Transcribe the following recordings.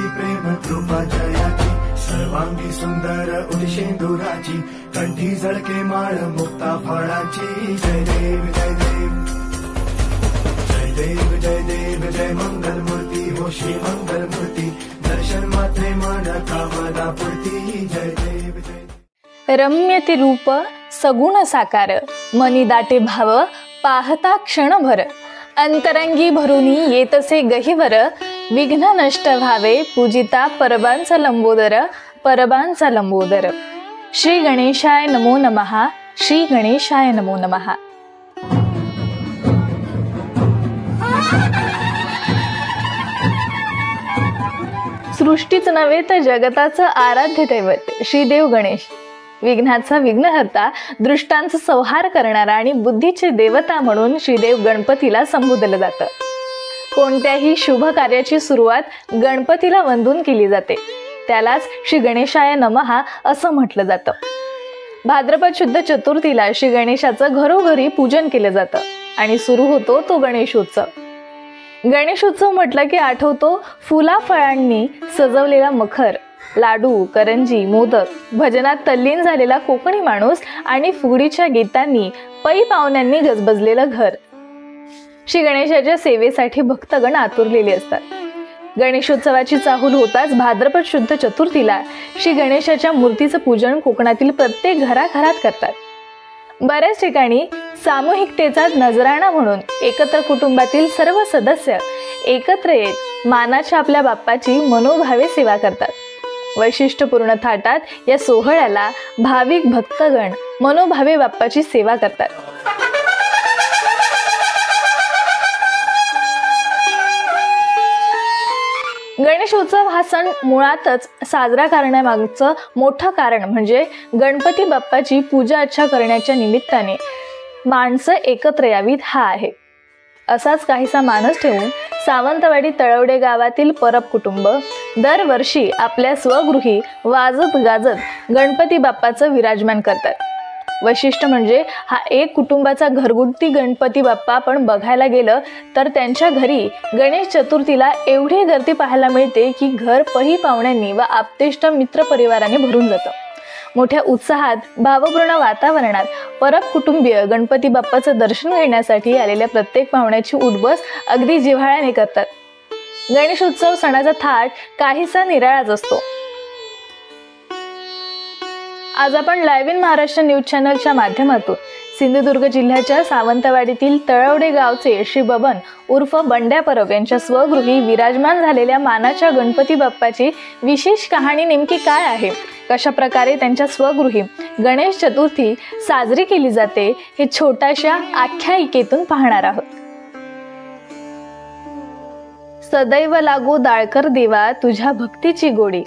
प्रेम कृपा जयाची सर्वांगी सुंदर उदिशेंदुराची कंठी झळके माळ मुक्ता फळाची जय देव जय देव जय देव जय देव जय मंगल मूर्ती हो श्री मंगल मूर्ती दर्शन मात्रे मन कामना पूर्ती जय देव जय रम्य ते रूप सगुण साकार मनी दाटे भाव पाहता क्षणभर अंतरंगी भरुनी येतसे गहिवर विघ्न नष्ट व्हावे पूजिता परबांचा लंबोदर परबांचा लंबोदर। श्री गणेशाय नमो नमः श्री गणेशाय नमो नमः। सृष्टीच नव्हे तर जगताचं आराध्य दैवत श्रीदेव गणेश विघ्नाचा विघ्नहर्ता दृष्टांचा संहार करणारा आणि बुद्धीचे देवता म्हणून श्रीदेव गणपतीला संबोधलं जातं। कोणत्याही शुभ कार्याची सुरुवात गणपतीला वंदून केली जाते त्यालाच श्री गणेशाय नमः असं म्हटलं जातं। भाद्रपद शुद्ध चतुर्थीला श्री गणेशाचं घरोघरी पूजन केलं जातं आणि सुरू होतो तो गणेशोत्सव। गणेशोत्सव म्हटलं की आठवतो फुला फळांनी सजवलेला मखर, लाडू, करंजी, मोदक, भजनात तल्लीन झालेला कोकणी माणूस आणि फुगडीच्या गीतांनी पै पाहुण्यांनी गजबजलेलं घर। श्री गणेशाच्या सेवेसाठी भक्तगण आतुरलेले असतात। गणेशोत्सवाची चाहूल होताच भाद्रपद शुद्ध चतुर्थीला श्री गणेशाच्या मूर्तीचं पूजन कोकणातील प्रत्येक घराघरात करतात। बऱ्याच ठिकाणी सामूहिकतेचा नजराणा म्हणून एकत्र कुटुंबातील सर्व सदस्य एकत्र येत मानाच्या आपल्या बाप्पाची मनोभावे सेवा करतात। वैशिष्ट्यपूर्ण थाटात या सोहळ्याला भाविक भक्तगण मनोभावे बाप्पाची सेवा करतात। गणेशोत्सव हा सण मुळातच साजरा करण्यामागचं मोठं कारण म्हणजे गणपती बाप्पाची पूजा अर्चा करण्याच्या निमित्ताने माणसं एकत्र यावीत हा आहे। असाच काहीसा मानस ठेवून सावंतवाडी तळवडे गावातील परब कुटुंब दरवर्षी आपल्या स्वगृही वाजत गाजत गणपती बाप्पाचं विराजमान करतात। वैशिष्ट्य म्हणजे हा एक कुटुंबाचा घरगुती गणपती बाप्पा आपण बघायला गेलं तर त्यांच्या घरी गणेश चतुर्थीला एवढी गर्दी पाहायला मिळते की घर पही पाहुण्यांनी व आप्तेष्ट मित्र परिवाराने भरून जातं। मोठ्या उत्साहात भावपूर्ण वातावरणात परब कुटुंबीय गणपती बाप्पाचं दर्शन घेण्यासाठी आलेल्या प्रत्येक पाहुण्याची उठबस अगदी जिव्हाळ्याने करतात। गणेशोत्सव सणाचा थाट काहीसा निराळाच असतो। आज आपण लाईव्ह इन महाराष्ट्र न्यूज चॅनलच्या माध्यमातून सिंधुदुर्ग जिल्ह्याच्या सावंतवाडीतील तळवडे गावचे श्री बबन उर्फ बंड्या परब यांच्या स्वगृही विराजमान झालेल्या मानाच्या गणपती बाप्पाची विशेष कहाणी नेमकी काय आहे, कशा प्रकारे त्यांच्या स्वगृही गणेश चतुर्थी साजरी केली जाते हे छोट्याशा आख्यायिकेतून पाहणार आहोत। सदैव लागो दाळकर देवा तुझ्या भक्तीची गोडी,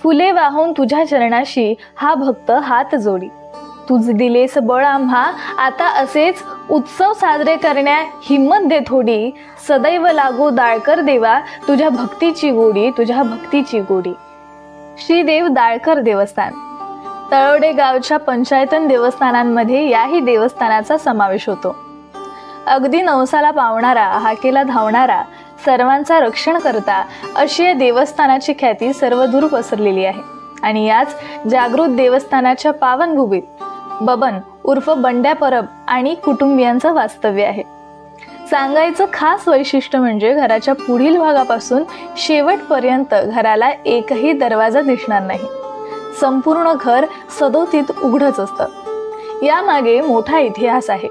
फुले वाहून तुझ्या चरणाशी हा भक्त हात जोडी, तुझ दिलेस बळ आम्हा आता असेच उत्सव साजरे करण्या हिम्मत दे थोडी, सदैव लागो दाळकर देवा तुझ्या भक्तीची गोडी तुझ्या भक्तीची गोडी। श्रीदेव दाळकर देवस्थान तळवडे गावच्या पंचायतन देवस्थानांमध्ये याही देवस्थानाचा समावेश होतो। अगदी नवसाला पावणारा, हाकेला धावणारा, सर्वांचा रक्षण करता अशी या देवस्थानाची ख्याती सर्वदूर पसरलेली आहे आणि याच जागृत देवस्थानाच्या पावनभूमीत बबन उर्फ बंड्या परब आणि कुटुंबियांचं वास्तव्य आहे। सांगायचं खास वैशिष्ट्य म्हणजे घराच्या पुढील भागापासून शेवटपर्यंत घराला एकही दरवाजा दिसणार नाही। संपूर्ण घर सदोतीत उघडच असतं। यामागे मोठा इतिहास आहे।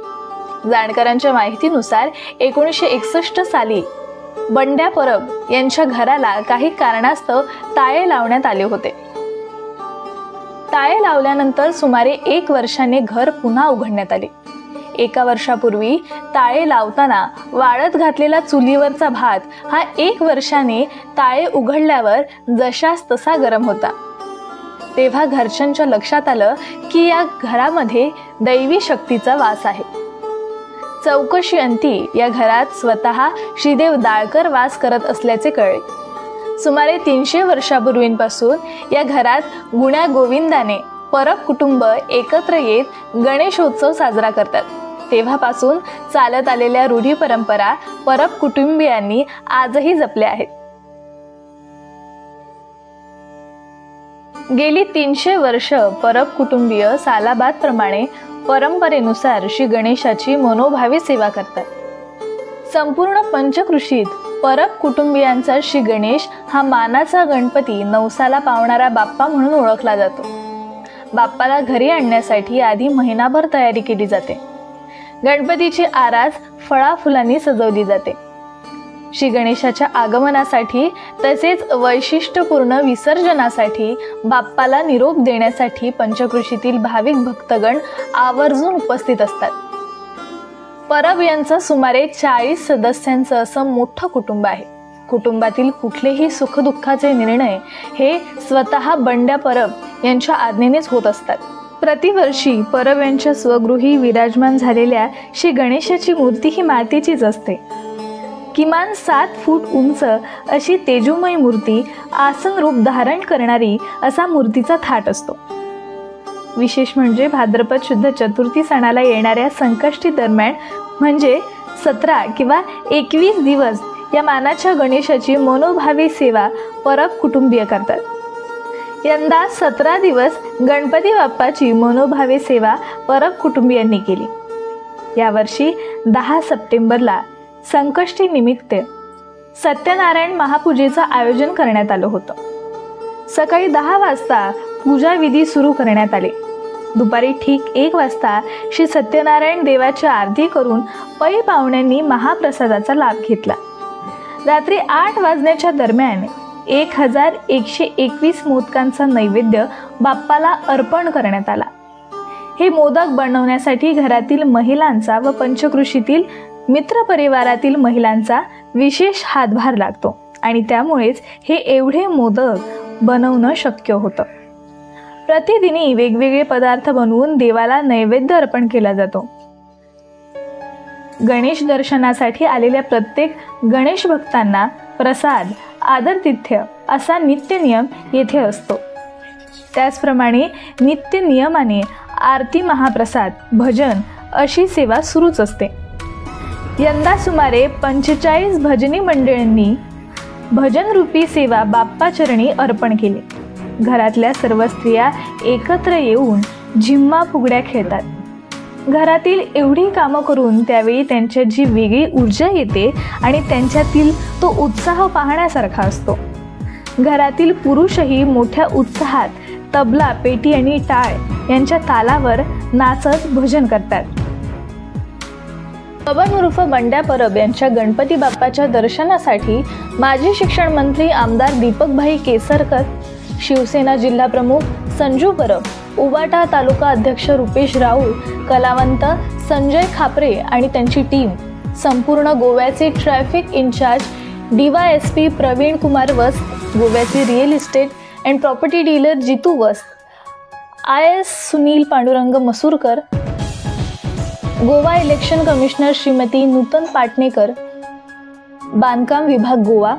जाणकारांच्या माहितीनुसार 1961 साली बंड्या परब यांच्या घराला काही कारणास्तव ताळे लावण्यात आले होते। ताळे लावल्यानंतर सुमारे 1 वर्षाने घर पुन्हा उघडण्यात आले। 1 वर्षापूर्वी ताळे लावताना वाळत घातलेला चुलीवरचा भात हा 1 वर्षाने ताळे उघडल्यावर जशास तसा गरम होता। तेव्हा घरच्यांच्या लक्षात आलं की या घरामध्ये दैवी शक्तीचा वास आहे। चौकशी अंती या घरात स्वतः श्रीदेव दाळकर वास करत असल्याचे कळले। सुमारे 300 वर्षापूर्वीपासून या घरात गुण्या गोविंदाने परब कुटुंब एकत्र येत गणेशोत्सव साजरा करतात। तेव्हापासून चालत आलेल्या रूढी परंपरा परब कुटुंबियांनी आजही जपल्या आहेत। गेली 300 वर्ष परब कुटुंबीय सालाबादप्रमाणे परंपरेनुसार श्री गणेशाची मनोभावे सेवा करतात. संपूर्ण पंचकृषीत परब कुटुंबियांचा श्री गणेश हा मानाचा गणपती, नवसाला पावणारा बाप्पा म्हणून ओळखला जातो. बाप्पाला घरी आणण्यासाठी आधी महिनाभर तयारी केली जाते. गणपतीची आरास फळाफुलांनी सजवली जाते. श्री गणेशाच्या आगमनासाठी तसेच वैशिष्ट्यपूर्ण विसर्जनासाठी बाप्पाला निरोप देण्यासाठी पंचकृषीतील भाविक भक्तगण आवर्जून उपस्थित असतात. परब यांचं सुमारे 40 सदस्यांचं असं मोठं कुटुंब आहे. कुटुंबातील कुठलेही सुखदुःखाचे निर्णय हे स्वतः बंड्या परब यांच्या आज्ञेनेच होत असतात. प्रतिवर्षी परब यांच्या स्वगृही विराजमान झालेल्या श्री गणेशाची मूर्ती ही मातीचीच असते. किमान 7 फूट उंच अशी तेजोमय मूर्ती, आसन रूप धारण करणारी असा मूर्तीचा थाट असतो. विशेष म्हणजे भाद्रपद शुद्ध चतुर्थी सणाला येणाऱ्या संकष्टी दरम्यान म्हणजे 17 किंवा 21 दिवस या मानाच्या गणेशाची मनोभावी सेवा परब कुटुंबीय करतात. यंदा 17 दिवस गणपती बाप्पाची मनोभावे सेवा परब कुटुंबियांनी केली. यावर्षी 10 सप्टेंबरला संकष्टी निमित्त सत्यनारायण महापूजेचं आयोजन करण्यात आलं होतं. सकाळी 10 वाजता पूजा विधी सुरू करण्यात आले. दुपारी ठीक 1 वाजता श्री सत्यनारायण देवाची आरती करून पै पाहुण्यांनी महाप्रसादाचा लाभ घेतला. रात्री 8 वाजण्याच्या दरम्यान 1121 मोदकांचा नैवेद्य बाप्पाला अर्पण करण्यात आला. हे मोदक बनवण्यासाठी घरातील महिलांचा व पंचकृषीतील मित्र परिवारातील महिलांचा विशेष हातभार लागतो आणि त्यामुळेच हे एवढे मोदक बनवणं शक्य होतं. प्रतिदिनी वेगवेगळे पदार्थ बनवून देवाला नैवेद्य अर्पण केला जातो. गणेश दर्शनासाठी आलेल्या प्रत्येक गणेश भक्तांना प्रसाद, आदरातिथ्य असा नित्य नियम येथे असतो. त्याचप्रमाणे नित्य नियमाने आरती, महाप्रसाद, भजन अशी सेवा सुरूच असते. यंदा सुमारे 45 भजनी मंडळींनी भजनरूपी सेवा बाप्पाचरणी अर्पण केली. घरातल्या सर्व स्त्रिया एकत्र येऊन झिम्मा फुगड्या खेळतात. घरातील एवढी कामं करून त्यावेळी त्यांच्यात जी वेगळी ऊर्जा येते आणि त्यांच्यातील तो उत्साह पाहण्यासारखा असतो. घरातील पुरुषही मोठ्या उत्साहात तबला, पेटी आणि टाळ यांच्या तालावर नाचत भजन करतात. बबन उर्फ बंड्या परब यांच्या गणपती बाप्पाच्या दर्शनासाठी माजी शिक्षण मंत्री आमदार दीपकभाई केसरकर, शिवसेना जिल्हा प्रमुख संजू परब, उबाटा तालुका अध्यक्ष रुपेश राऊळ, कलावंत संजय खापरे आणि त्यांची टीम, संपूर्ण गोव्याचे traffic incharge DYSP Praveen Kumar Vast, गोव्याचे real estate and property dealer Jitu Vast, IS Sunil Pandurang Masurkar, Goa election commissioner Shrimati Nutan Patnekar, बांधकाम विभाग गोवा,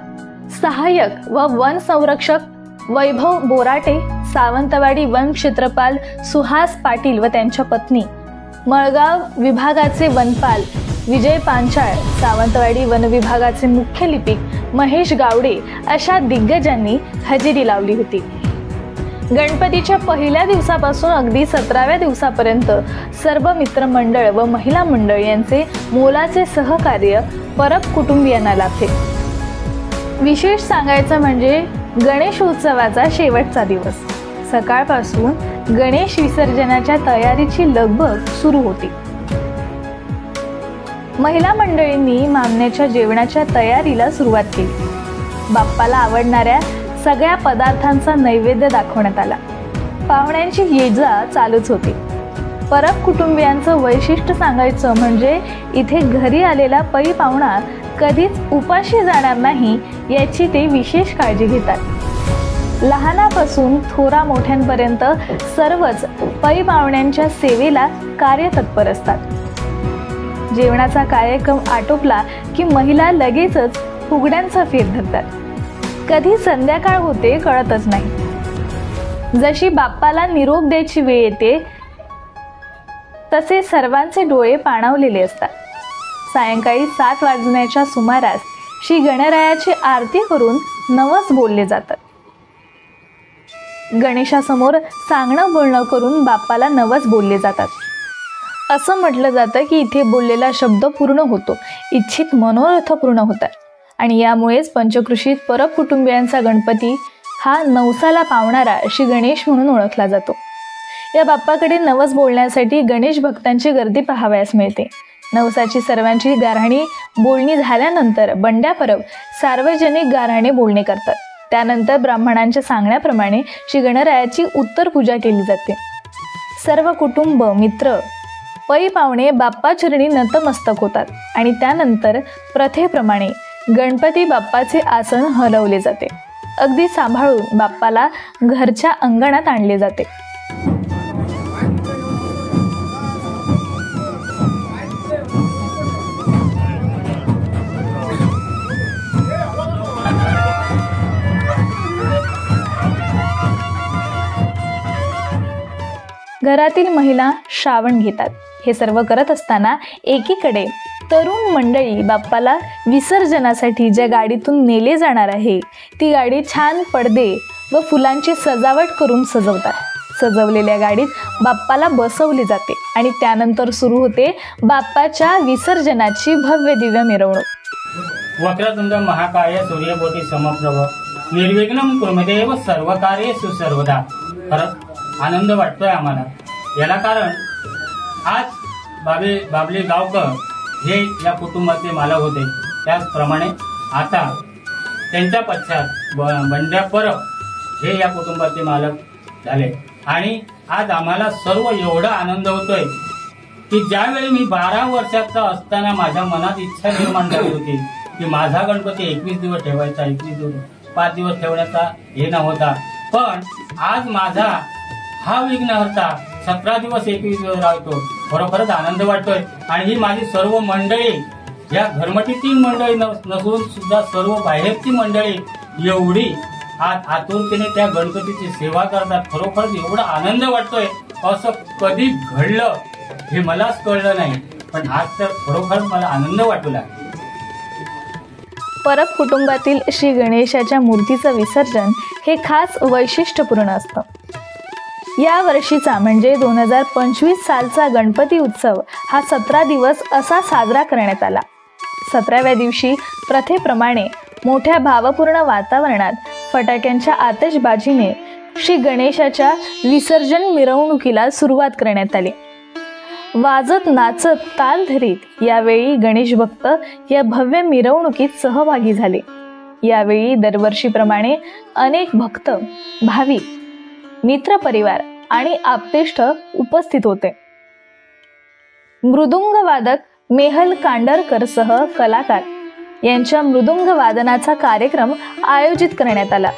सहाय्यक व वन संरक्षक वैभव बोराटे, सावंतवाडी वन क्षेत्रपाल सुहास पाटील व त्यांच्या पत्नी, मळगाव विभागाचे वनपाल विजय पांचाळ, सावंतवाडी वन विभागाचे मुख्य लिपिक महेश गावडे अशा दिग्गजांनी हजेरी लावली होती. गणपतीच्या पहिल्या दिवसापासून अगदी 17व्या दिवसापर्यंत सर्व मित्रमंडळ व महिला मंडळ यांचे मोलाचे सहकार्य परब कुटुंबियांना लाभते. विशेष सांगायचं म्हणजे गणेश उत्सवाचा शेवटचा दिवस. सकाळपासून गणेश विसर्जनाच्या तयारीची लगबग सुरू होती. महिला मंडळींनी मामण्याच्या जेवणाच्या तयारीला सुरुवात केली. बाप्पाला आवडणाऱ्या सगळ्या पदार्थांचा नैवेद्य दाखवण्यात आला. पाहुण्यांची ये-जा चालूच होती. परब कुटुंबियांचं वैशिष्ट्य सांगायचं म्हणजे इथे घरी आलेला पै पाहुणा कधीच उपाशी जाणार नाही याची ते विशेष काळजी घेतात. लहानापासून थोरा मोठ्यांपर्यंत सर्वच पै पाहुण्यांच्या सेवेला कार्यतत्पर असतात. जेवणाचा कार्यक्रम आटोपला की महिला लगेचच फुगड्यांचा फेर धरतात. कधी संध्याकाळ होते कळतच नाही. जशी बाप्पाला निरोप द्यायची वेळ येते तसे सर्वांचे डोळे पाणावलेले असतात. सायंकाळी 7 वाजण्याच्या सुमारास श्री गणरायाची आरती करून नवस बोलले जातात. गणेशासमोर सांगणं बोलणं करून बाप्पाला नवस बोलले जातात. असं म्हटलं जातं की इथे बोललेला शब्द पूर्ण होतो, इच्छित मनोरथ पूर्ण होतात आणि यामुळेच पंचकृषीत परब कुटुंबियांचा गणपती हा नवसाला पावणारा श्री गणेश म्हणून ओळखला जातो. या बाप्पाकडे नवस बोलण्यासाठी गणेश भक्तांची गर्दी पाहावयास मिळते. नवसाची सर्वांची गाऱ्हाणी बोलणी झाल्यानंतर बंड्या परब सार्वजनिक गाऱ्हाणे बोलणे करतात. त्यानंतर ब्राह्मणांच्या सांगण्याप्रमाणे श्री गणरायाची उत्तर पूजा केली जाते. सर्व कुटुंब मित्र पै पाहुणे बाप्पाचरणी नतमस्तक होतात आणि त्यानंतर प्रथेप्रमाणे गणपती बाप्पाचे आसन हलवले जाते. अगदी सांभाळून बाप्पाला घरच्या अंगणात आणले जाते. घरातील महिला श्रावण घेतात. हे सर्व करत असताना एकीकडे तरुण मंडळी बाप्पाला विसर्जनासाठी ज्या गाडीतून नेले जाणार आहे ती गाडी छान पडदे व फुलांची सजावट करून सजवतात. सजवलेल्या गाडीत बाप्पाला बसवले जाते आणि त्यानंतर सुरू होते बाप्पाच्या विसर्जनाची भव्य दिव्य मिरवणूक. वक्रतुंड महाकाय सूर्यकोटी समप्रभ निर्विघ्नं कुर्मदेव सर्व कार्येषु सर्वदा. खरंच आनंद वाटतोय आम्हाला. याला कारण आज बाबले गावकर हे या कुटुंबाचे मालक होते. त्याचप्रमाणे आता त्यांच्या पश्चात बंड्या परब हे या कुटुंबाचे मालक झाले आणि आज आम्हाला सर्व एवढा आनंद होतोय की ज्यावेळी मी 12 वर्षाचा असताना माझ्या मनात इच्छा निर्माण झाली होती की माझा गणपती 21 दिवस ठेवायचा, 21 दिवस 5 दिवस ठेवण्याचा हे नव्हता, पण आज माझा हा विघ्नहर्ता 17 दिवस 21 दिवस राहतो. खरोखरच आनंद वाटतोय. आणि ही माझी सर्व मंडळी, या घरमटीतील मंडळी नसून सुद्धा सर्व बाहेरची मंडळी एवढी आतुरतेने त्या गणपतीची सेवा करतात. खरोखरच एवढा आनंद वाटतोय. असं कधी घडलं हे मलाच कळलं नाही, पण आज तर खरोखरच मला आनंद वाटू लागला. परब कुटुंबातील श्री गणेशाच्या मूर्तीचं विसर्जन हे खास वैशिष्ट्यपूर्ण असतं. या वर्षीचा म्हणजे 2025 सालचा गणपती उत्सव हा 17 दिवस असा साजरा करण्यात आला. 17व्या दिवशी प्रथेप्रमाणे मोठ्या भावपूर्ण वातावरणात फटाक्यांच्या आतषबाजीने श्री गणेशाच्या विसर्जन मिरवणुकीला सुरुवात करण्यात आली. वाजत नाचत ताल धरीत यावेळी गणेश भक्त या भव्य मिरवणुकीत सहभागी झाले. यावेळी दरवर्षीप्रमाणे अनेक भक्त, भाविक, मित्र परिवार आणि आप्तेष्ट उपस्थित होते. मृदुंग वादक मेहल कांडरकर सह कलाकार यांच्या मृदुंग वादनाचा कार्यक्रम आयोजित करण्यात आला.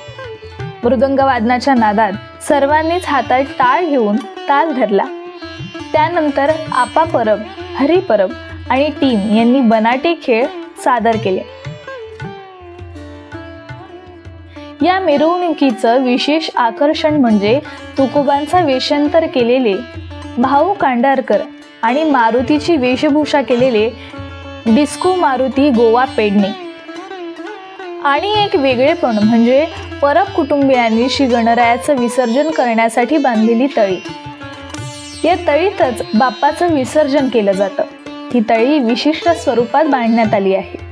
मृदुंग वादनाच्या नादात सर्वांनीच हातात टाळ घेऊन ताल धरला. त्यानंतर आपा परब, हरी परब आणि टीम यांनी बनाटे खेळ सादर केले. या मिरवणुकीचं विशेष आकर्षण म्हणजे तुकोबांचा वेषांतर केलेले भाऊ कांडारकर आणि मारुतीची वेशभूषा केलेले डिस्को मारुती गोवा पेडणे. आणि एक वेगळेपण म्हणजे परब कुटुंबियांनी श्री गणरायाचं विसर्जन करण्यासाठी बांधलेली तळी. या तळीतच बाप्पाचं विसर्जन केलं जातं. ही तळी विशिष्ट स्वरूपात बांधण्यात आली आहे.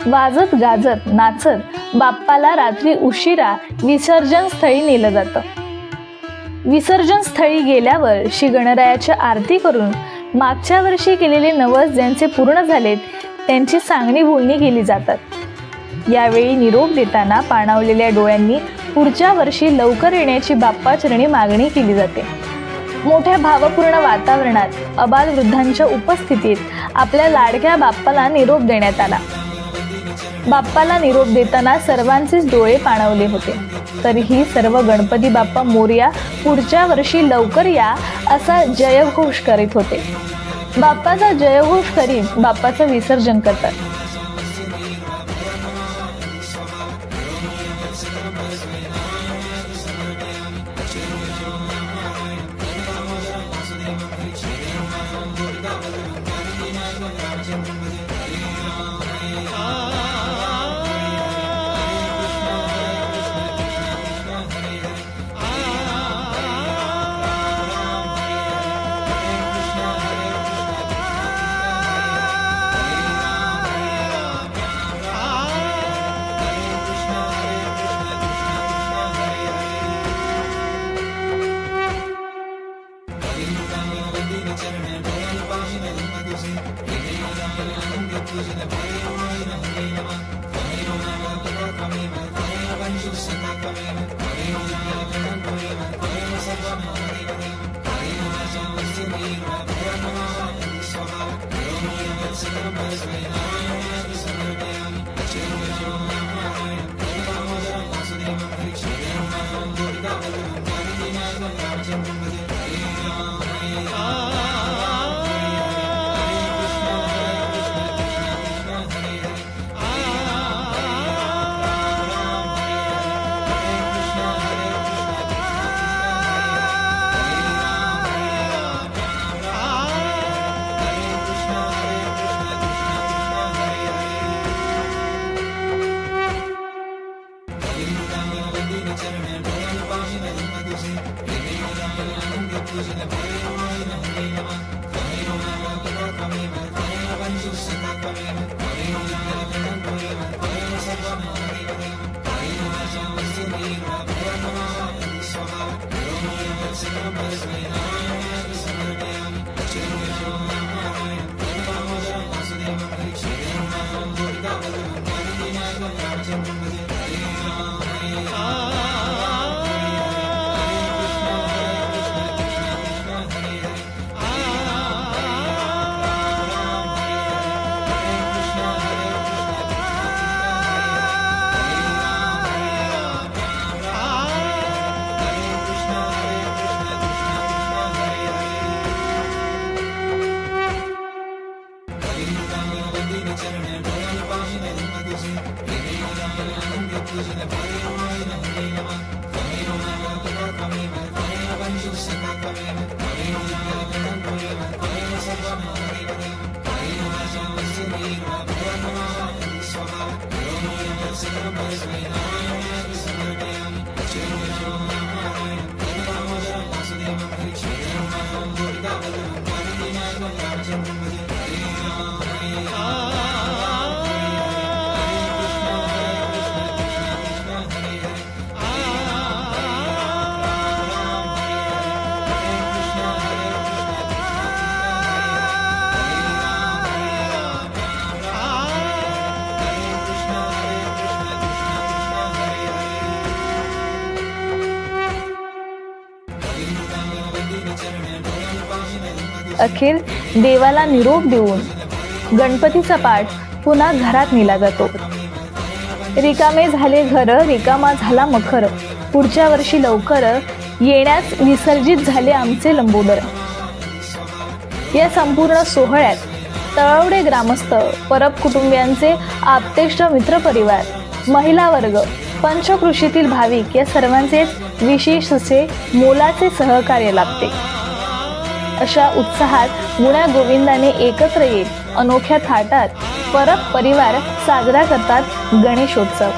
वाजत गाजत नाचत बाप्पाला रात्री उशिरा विसर्जन स्थळी नेलं जातं. विसर्जन स्थळी गेल्यावर श्री गणरायाची आरती करून मागच्या वर्षी केलेले नवस ज्यांचे पूर्ण झालेत त्यांची सांगणी बोलणी केली जातात. यावेळी निरोप देताना पाणावलेल्या डोळ्यांनी पुढच्या वर्षी लवकर येण्याची बाप्पाचरणी मागणी केली जाते. मोठ्या भावपूर्ण वातावरणात अबालवृद्धांच्या उपस्थितीत आपल्या लाडक्या बाप्पाला निरोप देण्यात आला. बाप्पाला निरोप देताना सर्वांचेच डोळे पाणावले होते. तरीही सर्व गणपती बाप्पा मोरया, पुढच्या वर्षी लवकर या असा जयघोष करीत होते. बाप्पाचा जयघोष करीत बाप्पाचं विसर्जन करतात. अखेर देवाला निरोप देऊन गणपतीचा पाठ पुन्हा घरात नेला जातो. रिकामे झाले घर, रिकामा झाला मखर, पुढच्या वर्षी लवकर येण्यास विसर्जित झाले आमचे लंबोदर. या संपूर्ण सोहळ्यात तळवडे ग्रामस्थ, परब कुटुंबियांचे आप्तेष्ट मित्रपरिवार, महिला वर्ग, पंचकृषीतील भाविक या सर्वांचेच विशेष असे मोलाचे सहकार्य लाभते. अशा उत्साहात गुण्या गोविंदाने एकत्र येत अनोख्या थाटात परब परिवार साजरा करतात गणेशोत्सव.